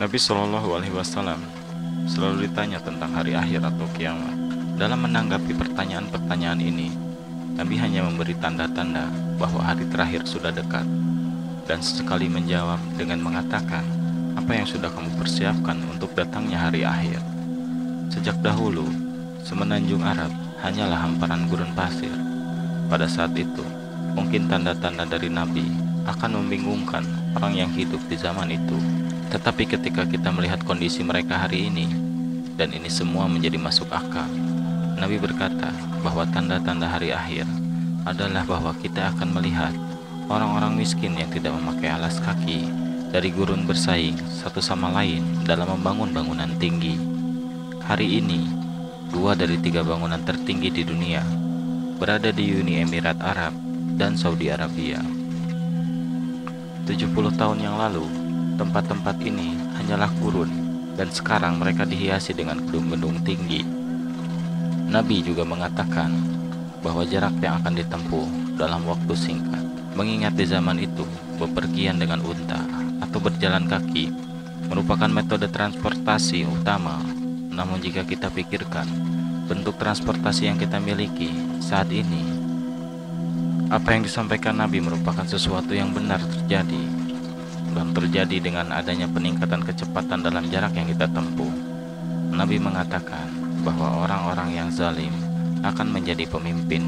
Nabi Shallallahu Alaihi Wasallam selalu ditanya tentang hari akhir atau kiamat. Dalam menanggapi pertanyaan-pertanyaan ini, Nabi hanya memberi tanda-tanda bahwa hari terakhir sudah dekat, dan sesekali menjawab dengan mengatakan, apa yang sudah kamu persiapkan untuk datangnya hari akhir? Sejak dahulu, semenanjung Arab hanyalah hamparan gurun pasir. Pada saat itu, mungkin tanda-tanda dari Nabi akan membingungkan orang yang hidup di zaman itu. Tetapi ketika kita melihat kondisi mereka hari ini, dan ini semua menjadi masuk akal, Nabi berkata bahwa tanda-tanda hari akhir adalah bahwa kita akan melihat orang-orang miskin yang tidak memakai alas kaki dari gurun bersaing satu sama lain dalam membangun bangunan tinggi. Hari ini, 2 dari 3 bangunan tertinggi di dunia berada di Uni Emirat Arab dan Saudi Arabia. 70 tahun yang lalu, tempat-tempat ini hanyalah gurun, dan sekarang mereka dihiasi dengan gedung-gedung tinggi. Nabi juga mengatakan bahwa jarak yang akan ditempuh dalam waktu singkat, mengingat di zaman itu bepergian dengan unta atau berjalan kaki merupakan metode transportasi utama. Namun jika kita pikirkan bentuk transportasi yang kita miliki saat ini, apa yang disampaikan Nabi merupakan sesuatu yang benar terjadi, dan terjadi dengan adanya peningkatan kecepatan dalam jarak yang kita tempuh. Nabi mengatakan bahwa orang-orang yang zalim akan menjadi pemimpin,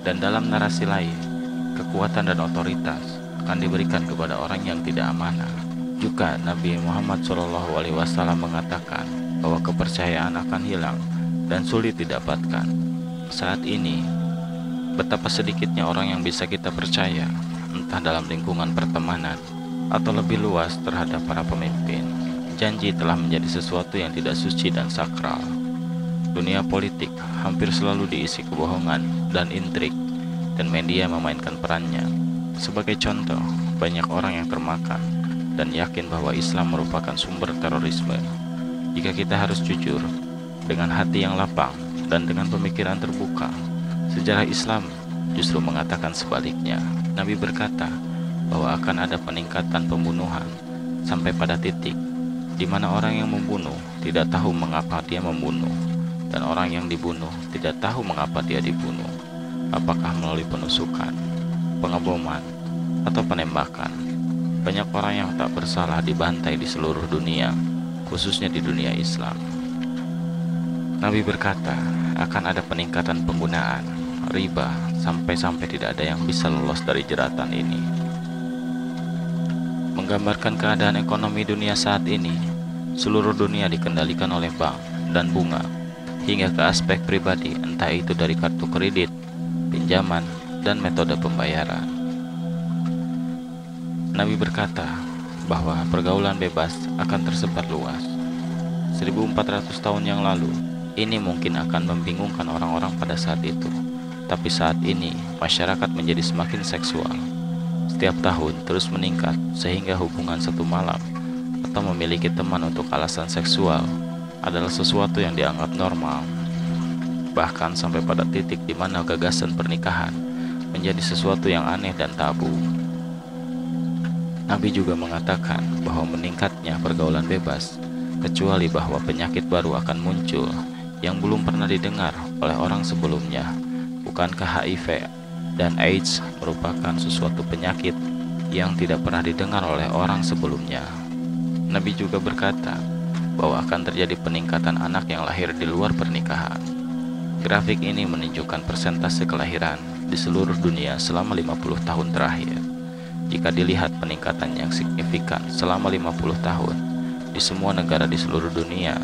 dan dalam narasi lain, kekuatan dan otoritas akan diberikan kepada orang yang tidak amanah. Juga Nabi Muhammad SAW mengatakan bahwa kepercayaan akan hilang dan sulit didapatkan. Saat ini, betapa sedikitnya orang yang bisa kita percaya, entah dalam lingkungan pertemanan atau lebih luas terhadap para pemimpin. Janji telah menjadi sesuatu yang tidak suci dan sakral. Dunia politik hampir selalu diisi kebohongan dan intrik, dan media memainkan perannya. Sebagai contoh, banyak orang yang termakan dan yakin bahwa Islam merupakan sumber terorisme. Jika kita harus jujur, dengan hati yang lapang dan dengan pemikiran terbuka, sejarah Islam justru mengatakan sebaliknya. Nabi berkata bahwa akan ada peningkatan pembunuhan sampai pada titik di mana orang yang membunuh tidak tahu mengapa dia membunuh, dan orang yang dibunuh tidak tahu mengapa dia dibunuh, apakah melalui penusukan, pengeboman, atau penembakan. Banyak orang yang tak bersalah dibantai di seluruh dunia, khususnya di dunia Islam. Nabi berkata akan ada peningkatan penggunaan riba sampai-sampai tidak ada yang bisa lolos dari jeratan ini. Menggambarkan keadaan ekonomi dunia saat ini, seluruh dunia dikendalikan oleh bank dan bunga, hingga ke aspek pribadi, entah itu dari kartu kredit, pinjaman, dan metode pembayaran. Nabi berkata bahwa pergaulan bebas akan tersebar luas. 1400 tahun yang lalu, ini mungkin akan membingungkan orang-orang pada saat itu. Tapi saat ini, masyarakat menjadi semakin seksual. Setiap tahun terus meningkat, sehingga hubungan satu malam atau memiliki teman untuk alasan seksual adalah sesuatu yang dianggap normal. Bahkan sampai pada titik di mana gagasan pernikahan menjadi sesuatu yang aneh dan tabu. Nabi juga mengatakan bahwa meningkatnya pergaulan bebas, kecuali bahwa penyakit baru akan muncul yang belum pernah didengar oleh orang sebelumnya. Bukankah HIV dan AIDS merupakan sesuatu penyakit yang tidak pernah didengar oleh orang sebelumnya? Nabi juga berkata bahwa akan terjadi peningkatan anak yang lahir di luar pernikahan. Grafik ini menunjukkan persentase kelahiran di seluruh dunia selama 50 tahun terakhir. Jika dilihat peningkatan yang signifikan selama 50 tahun di semua negara di seluruh dunia,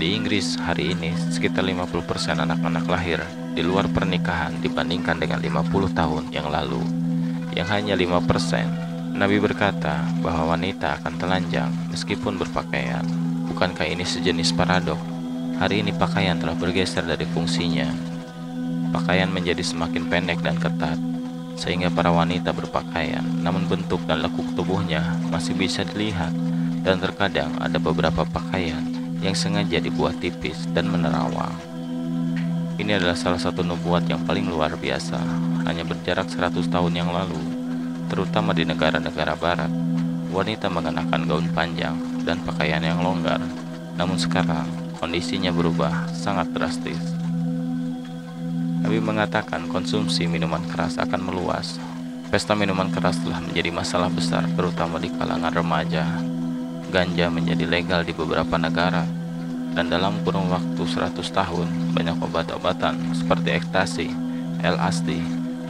di Inggris hari ini sekitar 50% anak-anak lahir di luar pernikahan dibandingkan dengan 50 tahun yang lalu, yang hanya 5%. Nabi berkata bahwa wanita akan telanjang meskipun berpakaian. Bukankah ini sejenis paradok? Hari ini pakaian telah bergeser dari fungsinya. Pakaian menjadi semakin pendek dan ketat, sehingga para wanita berpakaian, namun bentuk dan lekuk tubuhnya masih bisa dilihat, dan terkadang ada beberapa pakaian yang sengaja dibuat tipis dan menerawang. Ini adalah salah satu nubuat yang paling luar biasa, hanya berjarak 100 tahun yang lalu. Terutama di negara-negara barat, wanita mengenakan gaun panjang dan pakaian yang longgar. Namun sekarang kondisinya berubah sangat drastis. Nabi mengatakan konsumsi minuman keras akan meluas. Pesta minuman keras telah menjadi masalah besar terutama di kalangan remaja. Ganja menjadi legal di beberapa negara, dan dalam kurun waktu 100 tahun banyak obat-obatan seperti ekstasi, LSD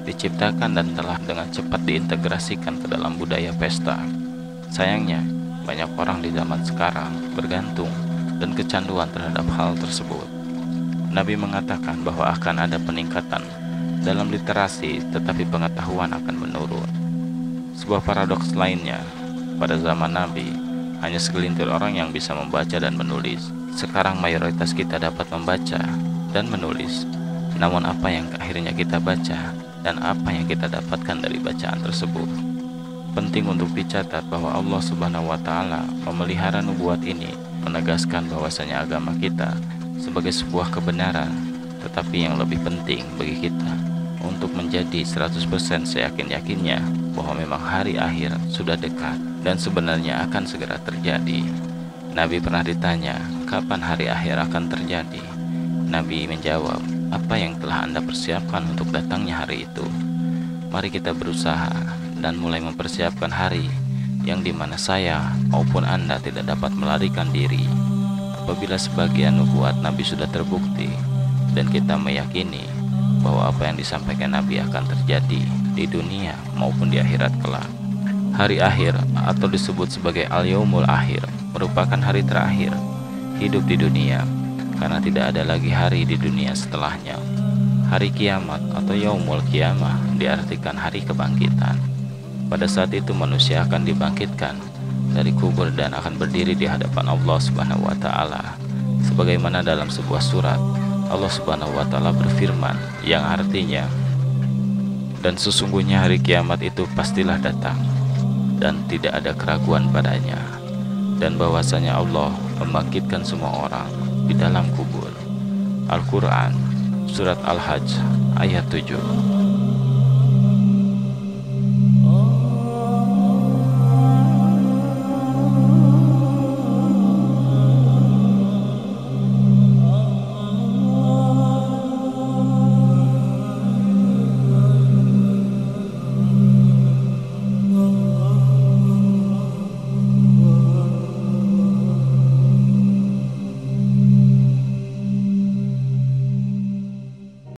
diciptakan dan telah dengan cepat diintegrasikan ke dalam budaya pesta. Sayangnya, banyak orang di zaman sekarang bergantung dan kecanduan terhadap hal tersebut. Nabi mengatakan bahwa akan ada peningkatan dalam literasi, tetapi pengetahuan akan menurun. Sebuah paradoks lainnya, pada zaman Nabi, hanya segelintir orang yang bisa membaca dan menulis. Sekarang mayoritas kita dapat membaca dan menulis. Namun apa yang akhirnya kita baca dan apa yang kita dapatkan dari bacaan tersebut? Penting untuk dicatat bahwa Allah Subhanahu wa Ta'ala memelihara nubuat ini, menegaskan bahwasanya agama kita sebagai sebuah kebenaran, tetapi yang lebih penting bagi kita untuk menjadi 100% seyakin-yakinnya bahwa memang hari akhir sudah dekat dan sebenarnya akan segera terjadi. Nabi pernah ditanya, kapan hari akhir akan terjadi? Nabi menjawab, apa yang telah Anda persiapkan untuk datangnya hari itu? Mari kita berusaha dan mulai mempersiapkan hari yang dimana saya maupun Anda tidak dapat melarikan diri. Apabila sebagian nubuat Nabi sudah terbukti dan kita meyakini bahwa apa yang disampaikan Nabi akan terjadi di dunia maupun di akhirat kelak. Hari akhir atau disebut sebagai al-yaumul akhir merupakan hari terakhir hidup di dunia, karena tidak ada lagi hari di dunia setelahnya. Hari kiamat atau yaumul kiamah diartikan hari kebangkitan. Pada saat itu manusia akan dibangkitkan dari kubur dan akan berdiri di hadapan Allah Subhanahu wa Ta'ala. Sebagaimana dalam sebuah surat, Allah Subhanahu wa Ta'ala berfirman yang artinya, dan sesungguhnya hari kiamat itu pastilah datang dan tidak ada keraguan padanya, dan bahwasanya Allah membangkitkan semua orang di dalam kubur. Al-Quran, Surat Al-Hajj, ayat 7.